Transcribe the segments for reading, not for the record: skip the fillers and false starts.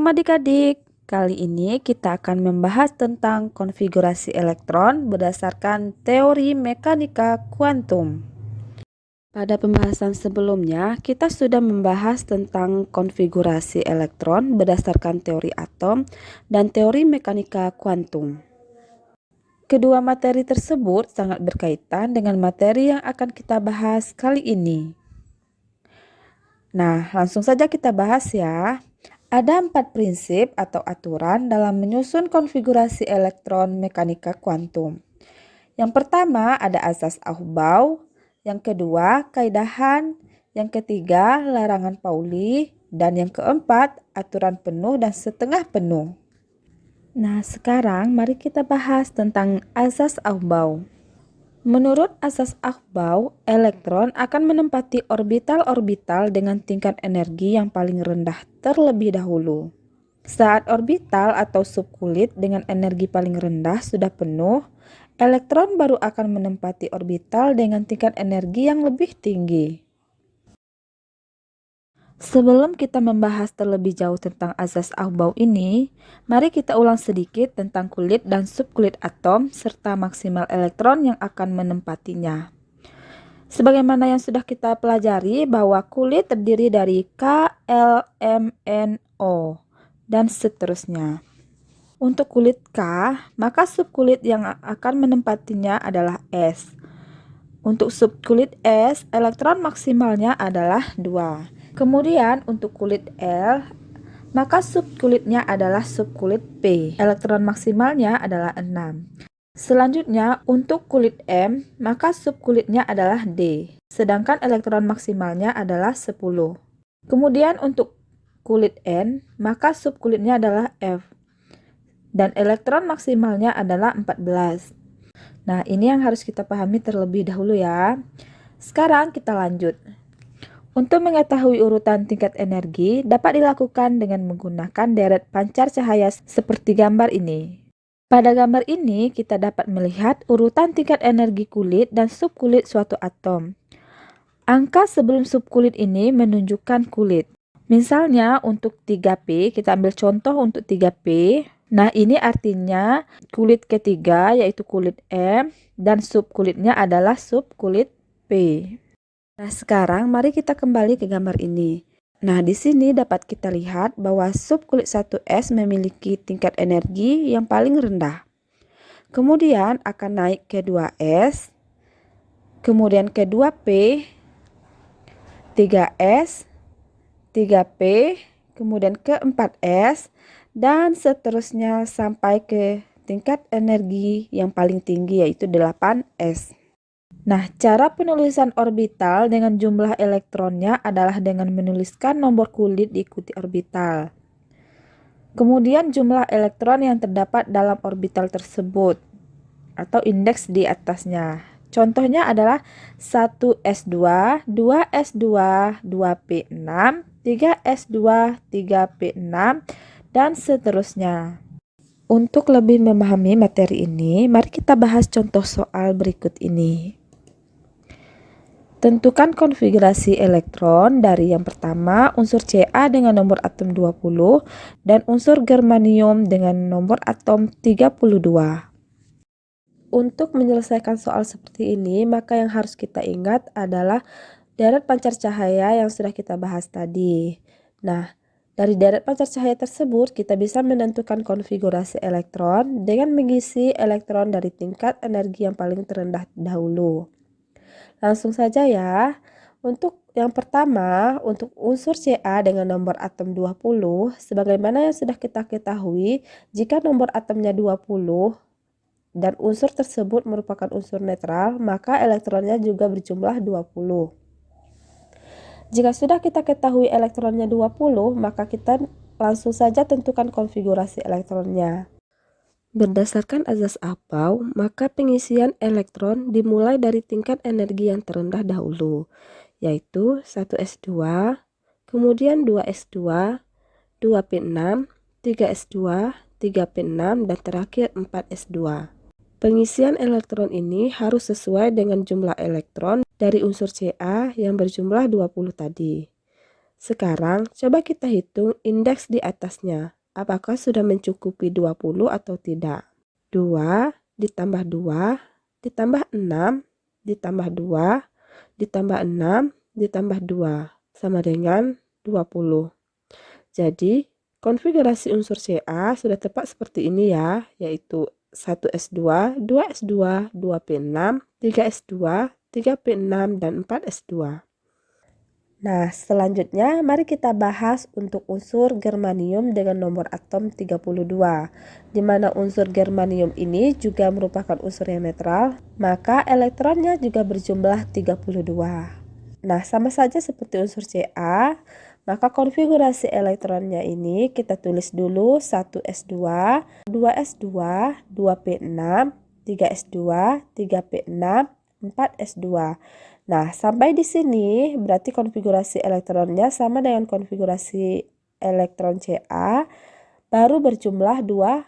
Shalom adik-adik, kali ini kita akan membahas tentang konfigurasi elektron berdasarkan teori mekanika kuantum. Pada pembahasan sebelumnya, kita sudah membahas tentang konfigurasi elektron berdasarkan teori atom dan teori mekanika kuantum. Kedua materi tersebut sangat berkaitan dengan materi yang akan kita bahas kali ini. Nah, langsung saja kita bahas ya. Ada 4 prinsip atau aturan dalam menyusun konfigurasi elektron mekanika kuantum. Yang pertama ada asas Aufbau, yang kedua kaidahan, yang ketiga larangan Pauli, dan yang keempat aturan penuh dan setengah penuh. Nah, sekarang mari kita bahas tentang asas Aufbau. Menurut asas Aufbau, elektron akan menempati orbital-orbital dengan tingkat energi yang paling rendah terlebih dahulu. Saat orbital atau subkulit dengan energi paling rendah sudah penuh, elektron baru akan menempati orbital dengan tingkat energi yang lebih tinggi. Sebelum kita membahas terlebih jauh tentang asas Aufbau ini, mari kita ulang sedikit tentang kulit dan subkulit atom serta maksimal elektron yang akan menempatinya. Sebagaimana yang sudah kita pelajari bahwa kulit terdiri dari K, L, M, N, O, dan seterusnya. Untuk kulit K, maka subkulit yang akan menempatinya adalah S. Untuk subkulit S, elektron maksimalnya adalah 2. Kemudian untuk kulit L, maka subkulitnya adalah subkulit P. Elektron maksimalnya adalah 6. Selanjutnya untuk kulit M, maka subkulitnya adalah D. Sedangkan elektron maksimalnya adalah 10. Kemudian untuk kulit N, maka subkulitnya adalah F. Dan elektron maksimalnya adalah 14. Nah, ini yang harus kita pahami terlebih dahulu ya. Sekarang kita lanjut. Untuk mengetahui urutan tingkat energi dapat dilakukan dengan menggunakan deret pancar cahaya seperti gambar ini. Pada gambar ini kita dapat melihat urutan tingkat energi kulit dan subkulit suatu atom. Angka sebelum subkulit ini menunjukkan kulit. Misalnya untuk 3P, kita ambil contoh untuk 3P. Nah, ini artinya kulit ketiga yaitu kulit M dan subkulitnya adalah subkulit P. Nah, sekarang mari kita kembali ke gambar ini. Nah, di sini dapat kita lihat bahwa subkulit 1S memiliki tingkat energi yang paling rendah. Kemudian akan naik ke 2S, kemudian ke 2P, 3S, 3P, kemudian ke 4S, dan seterusnya sampai ke tingkat energi yang paling tinggi yaitu 8S. Nah, cara penulisan orbital dengan jumlah elektronnya adalah dengan menuliskan nomor kulit diikuti orbital. Kemudian jumlah elektron yang terdapat dalam orbital tersebut atau indeks di atasnya. Contohnya adalah 1s2, 2s2, 2p6, 3s2, 3p6, dan seterusnya. Untuk lebih memahami materi ini, mari kita bahas contoh soal berikut ini. Tentukan konfigurasi elektron dari yang pertama unsur Ca dengan nomor atom 20 dan unsur germanium dengan nomor atom 32. Untuk menyelesaikan soal seperti ini, maka yang harus kita ingat adalah deret pancar cahaya yang sudah kita bahas tadi. Nah, dari deret pancar cahaya tersebut kita bisa menentukan konfigurasi elektron dengan mengisi elektron dari tingkat energi yang paling terendah dahulu. Langsung saja ya. Untuk yang pertama, untuk unsur Ca dengan nomor atom 20, sebagaimana yang sudah kita ketahui, jika nomor atomnya 20 dan unsur tersebut merupakan unsur netral, maka elektronnya juga berjumlah 20. Jika sudah kita ketahui elektronnya 20, maka kita langsung saja tentukan konfigurasi elektronnya. Berdasarkan asas Aufbau, maka pengisian elektron dimulai dari tingkat energi yang terendah dahulu, yaitu 1s2, kemudian 2s2, 2p6, 3s2, 3p6, dan terakhir 4s2. Pengisian elektron ini harus sesuai dengan jumlah elektron dari unsur Ca yang berjumlah 20 tadi. Sekarang, coba kita hitung indeks di atasnya. apakah sudah mencukupi 20 atau tidak. 2 ditambah 2 ditambah 6 ditambah 2 ditambah 6 ditambah 2 sama dengan 20. Jadi, konfigurasi unsur Ca sudah tepat seperti ini ya, yaitu 1s2, 2s2, 2p6, 3s2, 3p6, dan 4s2. Nah, selanjutnya mari kita bahas untuk unsur germanium dengan nomor atom 32. Di mana unsur germanium ini juga merupakan unsur yang netral, maka elektronnya juga berjumlah 32. Nah, sama saja seperti unsur Ca, maka konfigurasi elektronnya ini kita tulis dulu 1s2, 2s2, 2p6, 3s2, 3p6, 4s2. Nah, sampai di sini berarti konfigurasi elektronnya sama dengan konfigurasi elektron Ca, baru berjumlah 20.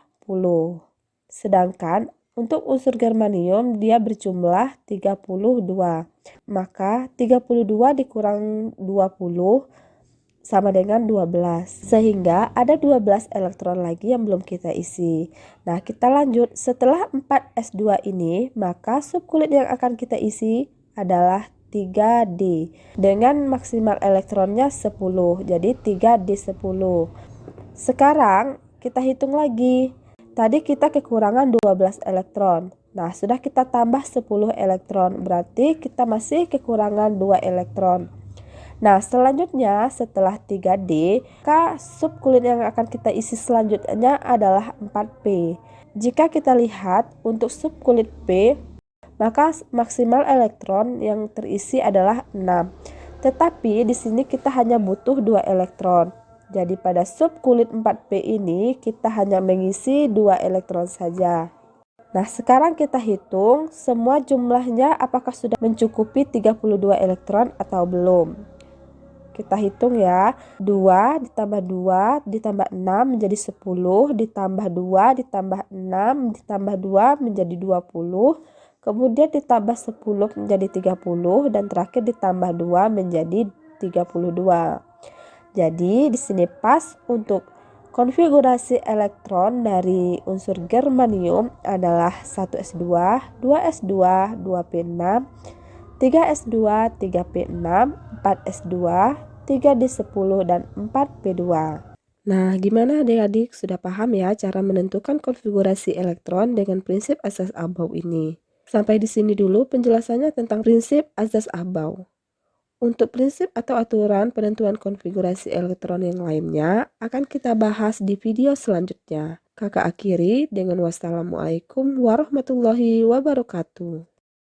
Sedangkan untuk unsur germanium dia berjumlah 32. Maka 32 dikurang 20 sama dengan 12. Sehingga ada 12 elektron lagi yang belum kita isi. Nah, kita lanjut. Setelah 4s2 ini, maka subkulit yang akan kita isi adalah 3D dengan maksimal elektronnya 10. Jadi 3D10. Sekarang kita hitung lagi. Tadi kita kekurangan 12 elektron. Nah, sudah kita tambah 10 elektron. Berarti kita masih kekurangan 2 elektron. Nah, selanjutnya setelah 3D, maka subkulit yang akan kita isi selanjutnya adalah 4P. Jika kita lihat untuk subkulit P, maka maksimal elektron yang terisi adalah 6. Tetapi di sini kita hanya butuh 2 elektron. Jadi pada subkulit 4P ini kita hanya mengisi 2 elektron saja. Nah, sekarang kita hitung semua jumlahnya apakah sudah mencukupi 32 elektron atau belum. Kita hitung ya, 2 ditambah 2 ditambah 6 menjadi 10, ditambah 2 ditambah 6 ditambah 2 menjadi 20, kemudian ditambah 10 menjadi 30, dan terakhir ditambah 2 menjadi 32. Jadi di sini pas untuk konfigurasi elektron dari unsur germanium adalah 1s2, 2s2, 2p6, 3s2, 3p6, 4s2, 3d10, dan 4p2. Nah, gimana adik-adik? Sudah paham ya cara menentukan konfigurasi elektron dengan prinsip asas Abau ini? Sampai di sini dulu penjelasannya tentang prinsip asas Abau. Untuk prinsip atau aturan penentuan konfigurasi elektron yang lainnya akan kita bahas di video selanjutnya. Kakak akhiri dengan wassalamualaikum warahmatullahi wabarakatuh.